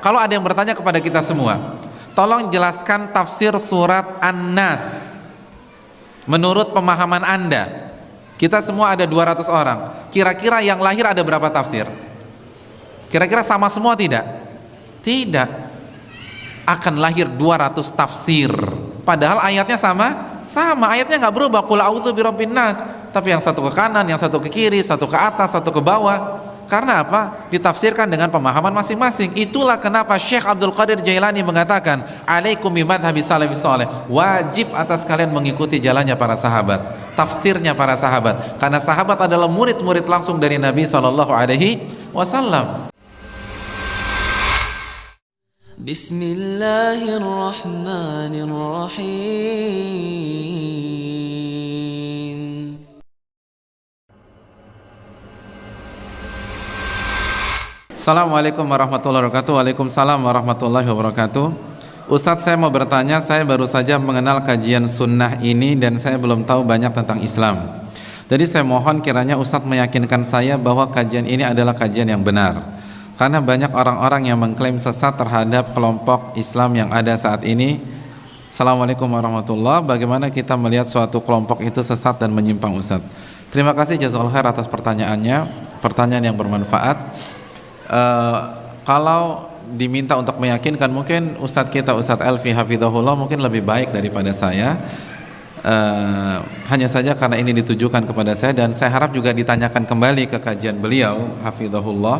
kalau ada yang bertanya kepada kita semua, tolong jelaskan tafsir surat An-Nas menurut pemahaman Anda. Kita semua ada 200 orang. Kira-kira yang lahir ada berapa tafsir? Kira-kira sama semua tidak? Tidak. Akan lahir 200 tafsir. Padahal ayatnya sama? Sama, ayatnya nggak berubah. Qul a'udzu birabbin nas. Tapi yang satu ke kanan, yang satu ke kiri, satu ke atas, satu ke bawah. Karena apa? Ditafsirkan dengan pemahaman masing-masing. Itulah kenapa Syekh Abdul Qadir Jailani mengatakan, alaikum bimadhhabis salafis saleh. Wajib atas kalian mengikuti jalannya para sahabat, tafsirnya para sahabat. Karena sahabat adalah murid-murid langsung dari Nabi SAW. Bismillahirrahmanirrahim. Assalamualaikum warahmatullahi wabarakatuh. Waalaikumsalam warahmatullahi wabarakatuh. Ustadz, saya mau bertanya, saya baru saja mengenal kajian sunnah ini dan saya belum tahu banyak tentang Islam. Jadi saya mohon kiranya Ustadz meyakinkan saya bahwa kajian ini adalah kajian yang benar. Karena banyak orang-orang yang mengklaim sesat terhadap kelompok Islam yang ada saat ini. Assalamualaikum warahmatullahi wabarakatuh. Bagaimana kita melihat suatu kelompok itu sesat dan menyimpang, Ustadz? Terima kasih jazakallahu khair atas pertanyaannya, pertanyaan yang bermanfaat. Kalau diminta untuk meyakinkan, mungkin Ustadz kita, Ustadz Elfi hafizahullah, mungkin lebih baik daripada saya. Hanya saja karena ini ditujukan kepada saya, dan saya harap juga ditanyakan kembali ke kajian beliau hafizahullah.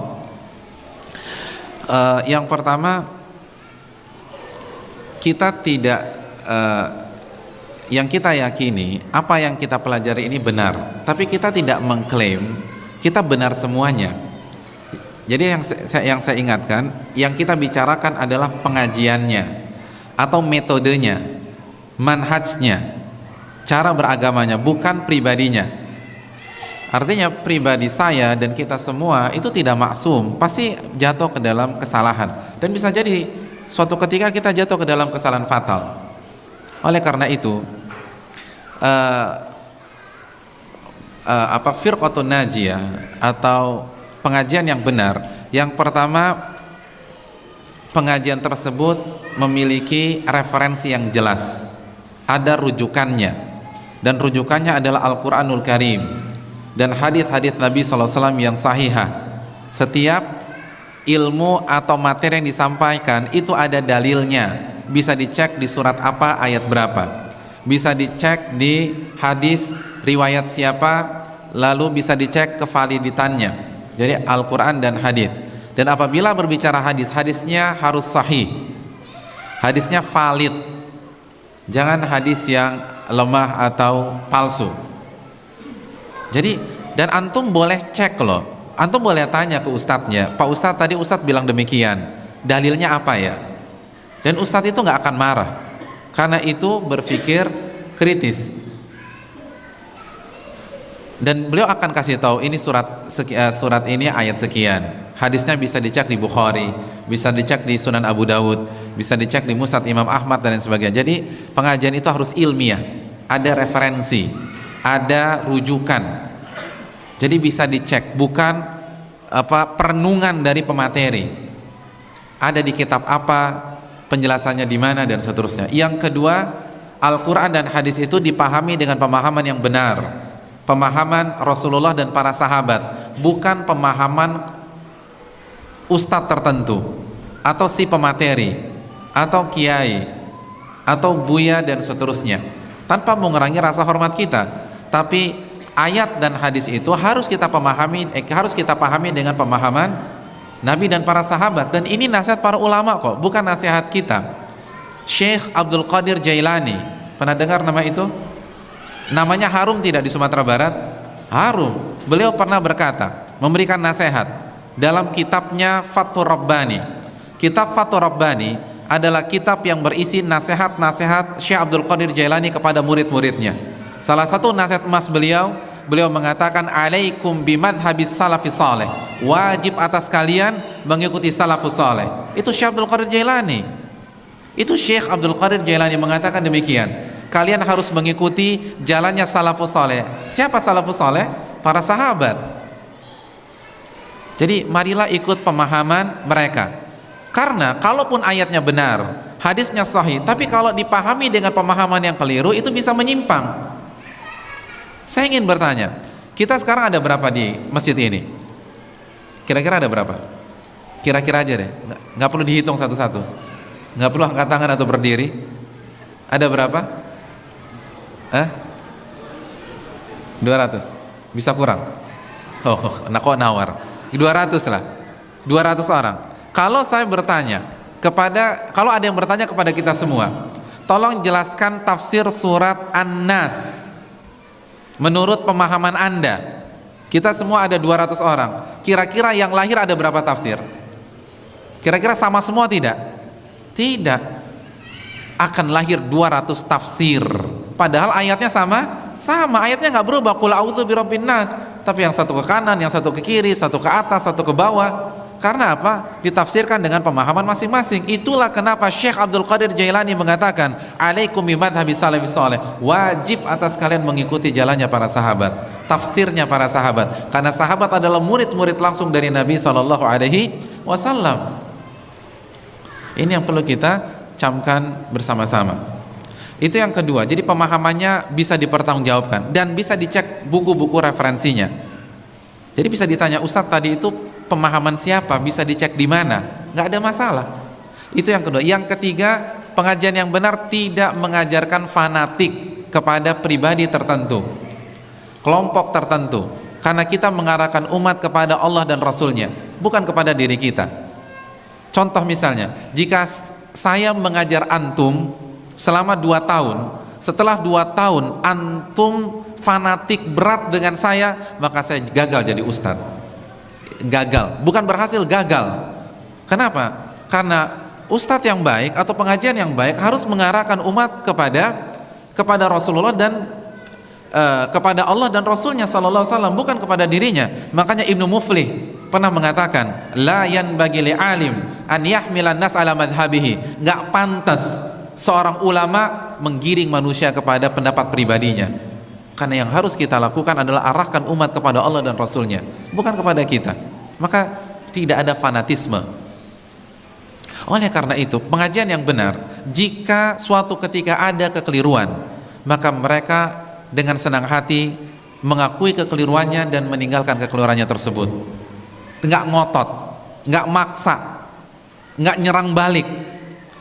Yang pertama, kita tidak yang kita yakini, apa yang kita pelajari ini benar, tapi kita tidak mengklaim kita benar semuanya. Jadi yang saya ingatkan, yang kita bicarakan adalah pengajiannya atau metodenya, manhajnya, cara beragamanya, bukan pribadinya. Artinya pribadi saya dan kita semua itu tidak maksum, pasti jatuh ke dalam kesalahan, dan bisa jadi suatu ketika kita jatuh ke dalam kesalahan fatal. Oleh karena itu, firqatun najiyah atau pengajian yang benar, yang pertama, pengajian tersebut memiliki referensi yang jelas, ada rujukannya, dan rujukannya adalah Al-Quranul Karim dan hadis-hadis Nabi SAW yang sahihah. Setiap ilmu atau materi yang disampaikan itu ada dalilnya, bisa dicek di surat apa, ayat berapa, bisa dicek di hadis riwayat siapa, lalu bisa dicek kevaliditannya. Jadi Al-Quran dan hadis. Dan apabila berbicara hadis, hadisnya harus sahih, hadisnya valid, jangan hadis yang lemah atau palsu. Jadi, dan antum boleh cek loh, antum boleh tanya ke ustadznya, Pak Ustadz, tadi Ustadz bilang demikian, dalilnya apa ya? Dan Ustadz itu nggak akan marah, karena itu berpikir kritis. Dan beliau akan kasih tahu, ini surat ini ayat sekian, hadisnya bisa dicek di Bukhari, bisa dicek di Sunan Abu Dawud, bisa dicek di Musnad Imam Ahmad dan lain sebagainya. Jadi pengajian itu harus ilmiah, ada referensi, ada rujukan. Jadi bisa dicek, bukan perenungan dari pemateri. Ada di kitab apa, penjelasannya di mana, dan seterusnya. Yang kedua, Al-Quran dan hadis itu dipahami dengan pemahaman yang benar, pemahaman Rasulullah dan para sahabat, bukan pemahaman ustadz tertentu atau si pemateri atau kiai atau buya dan seterusnya, tanpa mengurangi rasa hormat kita. Tapi ayat dan hadis itu harus kita pahami dengan pemahaman Nabi dan para sahabat. Dan ini nasihat para ulama kok, bukan nasihat kita. Syekh Abdul Qadir Jailani, pernah dengar nama itu? Namanya harum tidak di Sumatera Barat? Harum. Beliau pernah berkata, memberikan nasihat dalam kitabnya Fathur Rabbani. Kitab Fathur Rabbani adalah kitab yang berisi nasihat-nasihat Syekh Abdul Qadir Jailani kepada murid-muridnya. Salah satu nasihat emas beliau mengatakan, alaikum bimadhhabis salafis saleh, wajib atas kalian mengikuti salafus saleh. Itu Syekh Abdul Qadir Jailani. Itu Syekh Abdul Qadir Jailani mengatakan demikian. Kalian harus mengikuti jalannya salafus saleh. Siapa salafus saleh? Para sahabat. Jadi marilah ikut pemahaman mereka. Karena kalaupun ayatnya benar, hadisnya sahih, tapi kalau dipahami dengan pemahaman yang keliru itu bisa menyimpang. Saya ingin bertanya, kita sekarang ada berapa di masjid ini? Kira-kira ada berapa? Kira-kira aja deh, nggak perlu dihitung satu-satu, nggak perlu angkat tangan atau berdiri. Ada berapa? 200? Bisa kurang? Oh, nak kok nawar? 200 lah, 200 orang. Kalau saya bertanya kalau ada yang bertanya kepada kita semua, tolong jelaskan tafsir surat An-Nas menurut pemahaman Anda. Kita semua ada 200 orang. Kira-kira yang lahir ada berapa tafsir? Kira-kira sama semua tidak? Tidak. Akan lahir 200 tafsir. Padahal ayatnya sama? Sama, ayatnya nggak berubah. Qul a'udzu birabbin nas. Tapi yang satu ke kanan, yang satu ke kiri, satu ke atas, satu ke bawah. Karena apa? Ditafsirkan dengan pemahaman masing-masing. Itulah kenapa Syekh Abdul Qadir Jailani mengatakan, alaikum bimadhabi salafis saleh, wajib atas kalian mengikuti jalannya para sahabat, tafsirnya para sahabat, karena sahabat adalah murid-murid langsung dari Nabi SAW. Ini yang perlu kita camkan bersama-sama. Itu yang kedua. Jadi pemahamannya bisa dipertanggungjawabkan dan bisa dicek buku-buku referensinya. Jadi bisa ditanya, Ustadz tadi itu pemahaman siapa, bisa dicek di mana, nggak ada masalah. Itu yang kedua. Yang ketiga, pengajian yang benar tidak mengajarkan fanatik kepada pribadi tertentu, kelompok tertentu, karena kita mengarahkan umat kepada Allah dan Rasulnya, bukan kepada diri kita. Contoh misalnya, jika saya mengajar antum selama 2 tahun, setelah 2 tahun antum fanatik berat dengan saya, maka saya gagal jadi ustadz. Gagal, bukan berhasil, gagal. Kenapa? Karena ustadz yang baik atau pengajian yang baik harus mengarahkan umat kepada Rasulullah dan kepada Allah dan Rasulnya sallallahu alaihi wasallam, bukan kepada dirinya. Makanya Ibnu Muflih pernah mengatakan, la yanbaghi li'alim an yahmilan nas ala madhhabihi. Enggak pantas seorang ulama menggiring manusia kepada pendapat pribadinya. Karena yang harus kita lakukan adalah arahkan umat kepada Allah dan Rasulnya, bukan kepada kita. Maka tidak ada fanatisme. Oleh karena itu, pengajian yang benar, jika suatu ketika ada kekeliruan, maka mereka dengan senang hati mengakui kekeliruannya dan meninggalkan kekeliruannya tersebut. Enggak ngotot, enggak maksa, enggak nyerang balik.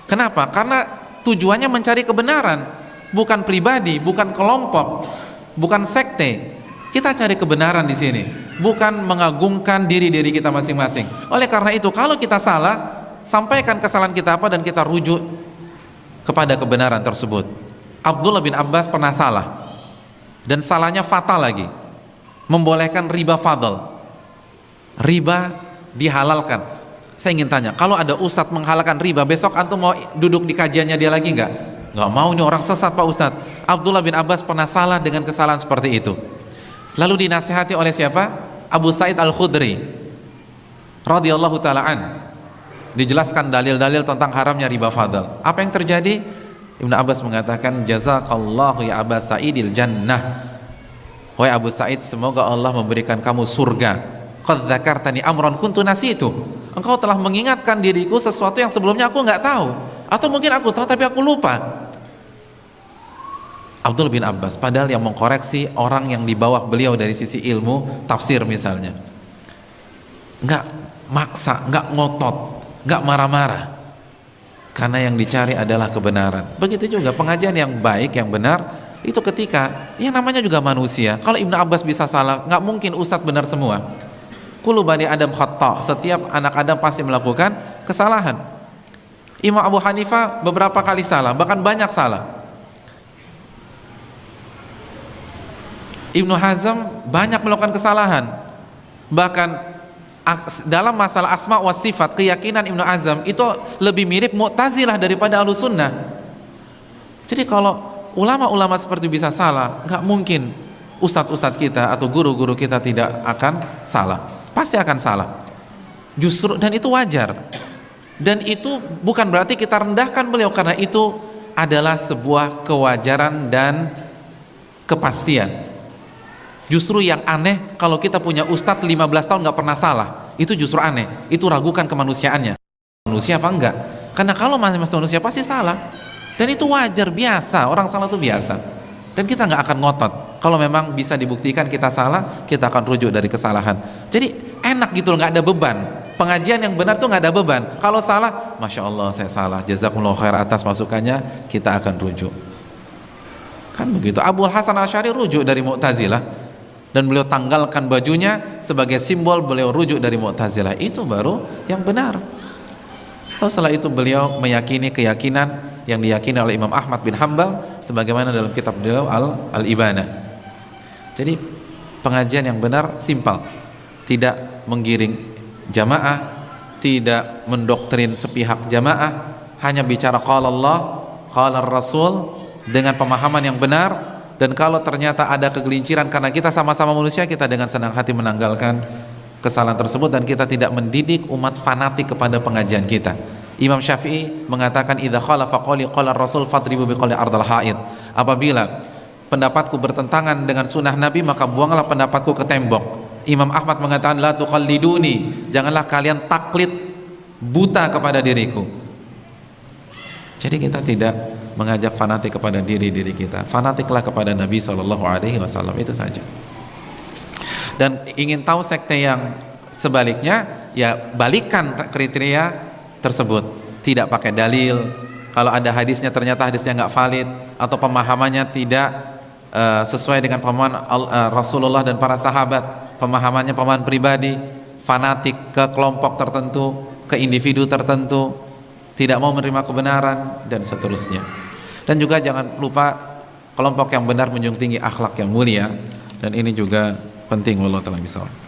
Kenapa? Karena tujuannya mencari kebenaran, bukan pribadi, bukan kelompok, bukan sekte. Kita cari kebenaran di sini, bukan mengagungkan diri kita masing-masing. Oleh karena itu, kalau kita salah, sampaikan kesalahan kita apa dan kita rujuk kepada kebenaran tersebut. Abdullah bin Abbas pernah salah, dan salahnya fatal lagi, membolehkan riba fadl. Riba dihalalkan. Saya ingin tanya, kalau ada ustadz menghalalkan riba, besok antum mau duduk di kajiannya dia lagi nggak? Nggak mau, ini orang sesat Pak Ustadz. Abdullah bin Abbas pernah salah dengan kesalahan seperti itu. Lalu dinasihati oleh siapa? Abu Sa'id Al-Khudri radhiyallahu ta'ala an. Dijelaskan dalil-dalil tentang haramnya riba fadl. Apa yang terjadi? Ibnu Abbas mengatakan, jazakallahu ya Aba Sa'idil jannah. Wahai Abu Sa'id, semoga Allah memberikan kamu surga. Qad dzakartani amran kuntu nasitu. Engkau telah mengingatkan diriku sesuatu yang sebelumnya aku nggak tahu, atau mungkin aku tahu tapi aku lupa. Abdul bin Abbas, padahal yang mengkoreksi orang yang di bawah beliau dari sisi ilmu tafsir misalnya, nggak maksa, nggak ngotot, nggak marah-marah, karena yang dicari adalah kebenaran. Begitu juga pengajian yang baik, yang benar, itu ketika yang namanya juga manusia. Kalau Ibnu Abbas bisa salah, nggak mungkin ustadz benar semua. Kullu bani Adam khata', setiap anak Adam pasti melakukan kesalahan. Imam Abu Hanifah beberapa kali salah, bahkan banyak salah. Ibnu Hazm banyak melakukan kesalahan. Bahkan dalam masalah asma wa sifat, keyakinan Ibnu Hazm itu lebih mirip Mu'tazilah daripada Ahlussunnah. Jadi kalau ulama-ulama seperti bisa salah, nggak mungkin ustadz-ustadz kita atau guru-guru kita tidak akan salah. Pasti akan salah. Justru, dan itu wajar. Dan itu bukan berarti kita rendahkan beliau, karena itu adalah sebuah kewajaran dan kepastian. Justru yang aneh kalau kita punya ustadz 15 tahun nggak pernah salah, itu justru aneh. Itu ragukan kemanusiaannya. manusia apa enggak? Karena kalau masih manusia pasti salah, dan itu wajar, biasa, orang salah itu biasa, dan kita nggak akan ngotot. Kalau memang bisa dibuktikan kita salah, kita akan rujuk dari kesalahan. Jadi enak gitu loh, nggak ada beban. Pengajian yang benar tuh nggak ada beban. Kalau salah, masya Allah saya salah, jazakumullah khair atas masukannya, kita akan rujuk. Kan begitu. Abu Hasan Asy'ari rujuk dari Mu'tazilah, dan beliau tanggalkan bajunya sebagai simbol beliau rujuk dari Mu'tazilah. Itu baru yang benar. Lalu setelah itu beliau meyakini keyakinan yang diyakini oleh Imam Ahmad bin Hanbal sebagaimana dalam kitab beliau Al-Ibanah. Jadi pengajian yang benar simpel, tidak menggiring jamaah, tidak mendoktrin sepihak jamaah, hanya bicara qala Allah, qala Rasul dengan pemahaman yang benar. Dan kalau ternyata ada kegelinciran karena kita sama-sama manusia, kita dengan senang hati menanggalkan kesalahan tersebut, dan kita tidak mendidik umat fanatik kepada pengajian kita. Imam Syafi'i mengatakan idza khalafa qawli qala Rasul fadribu biqawli ardal haid. Apabila pendapatku bertentangan dengan sunnah Nabi, maka buanglah pendapatku ke tembok. Imam Ahmad mengatakan la tuqalliduni, janganlah kalian taklid buta kepada diriku. Jadi kita tidak mengajak fanatik kepada diri-diri kita, fanatiklah kepada Nabi SAW, itu saja. Dan ingin tahu sekte yang sebaliknya, ya balikan kriteria tersebut, tidak pakai dalil. Kalau ada hadisnya ternyata hadisnya nggak valid, atau pemahamannya tidak sesuai dengan pemahaman Rasulullah dan para sahabat, pemahamannya pemahaman pribadi, fanatik ke kelompok tertentu, ke individu tertentu, tidak mau menerima kebenaran, dan seterusnya. Dan juga jangan lupa kelompok yang benar menjunjung tinggi akhlak yang mulia, dan ini juga penting. Wallahu ta'ala bishawab.